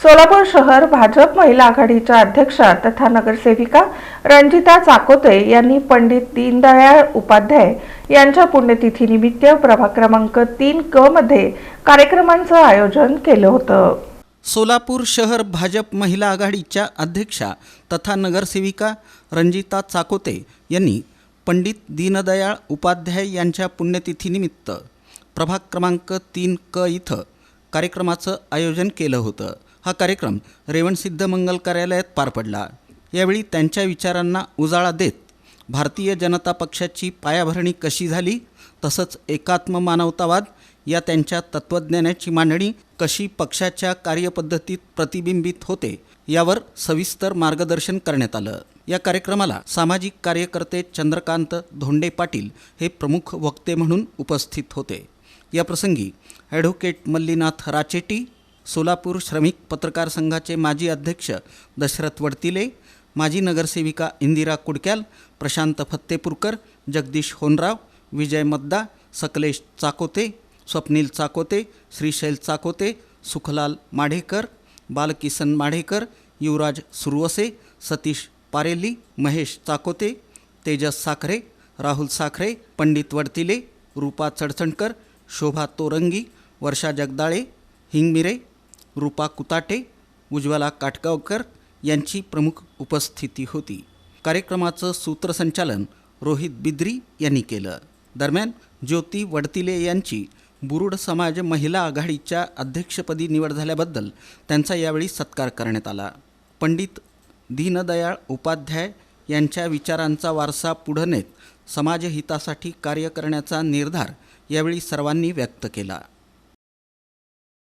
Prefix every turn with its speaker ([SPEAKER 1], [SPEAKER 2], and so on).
[SPEAKER 1] सोलापूर शहर भाजप महिला आघाडीच्या अध्यक्षा तथा नगरसेविका रणजिता चाकोते यांनी पंडित दीनदयाळ उपाध्याय यांच्या पुण्यतिथीनिमित्त प्रभाग क्रमांक 3 क मध्ये कार्यक्रमांचं आयोजन केलं होतं.
[SPEAKER 2] सोलापूर शहर भाजप महिला आघाडीच्या अध्यक्षा तथा नगरसेविका रणजिता चाकोते यांनी पंडित दीनदयाळ उपाध्याय यांच्या पुण्यतिथीनिमित्त प्रभाग क्रमांक 3 क इथं कार्यक्रमाचं आयोजन केलं होतं. हा कार्यक्रम रेवणसिद्ध मंगल कार्यालयात पार पडला. यावेळी त्यांच्या विचारांना उजाळा देत भारतीय जनता पक्षाची पायाभरणी कशी झाली, तसंच एकात्म मानवतावाद या त्यांच्या तत्त्वज्ञानाची मांडणी कशी पक्षाच्या कार्यपद्धतीत प्रतिबिंबित होते यावर सविस्तर मार्गदर्शन करण्यात आलं. या कार्यक्रमाला सामाजिक कार्यकर्ते चंद्रकांत धोंडे पाटील हे प्रमुख वक्ते म्हणून उपस्थित होते. या प्रसंगी ॲडव्होकेट मल्लीनाथ राचेटी, सोलापूर श्रमिक पत्रकार संघाचे माजी अध्यक्ष दशरथ वडतिले, माजी नगरसेविका इंदिरा कुडक्याल, प्रशांत फत्तेपूरकर, जगदीश होनराव, विजय मद्दा, सकलेश चाकोते, स्वप्नील चाकोते, श्रीशैल चाकोते, सुखलाल माढेकर, बालकिसन माढेकर, युवराज सुरवसे, सतीश पारेली, महेश चाकोते, तेजस साखरे, राहुल साखरे, पंडित वडतिले, रूपा चडचणकर, शोभा तोरंगी, वर्षा जगदाळे, हिंगमिरे, रूपा कुताटे, उज्ज्वला काटगावकर यांची प्रमुख उपस्थिती होती. कार्यक्रमाचं सूत्रसंचालन रोहित बिद्री यांनी केलं. दरम्यान ज्योती वडतिले यांची बुरुड समाज महिला आघाडीच्या अध्यक्षपदी निवड झाल्याबद्दल त्यांचा यावेळी सत्कार करण्यात आला. पंडित दीनदयाळ उपाध्याय यांच्या विचारांचा वारसा पुढे नेत समाजहितासाठी कार्य करण्याचा निर्धार यावेळी सर्वांनी व्यक्त केला.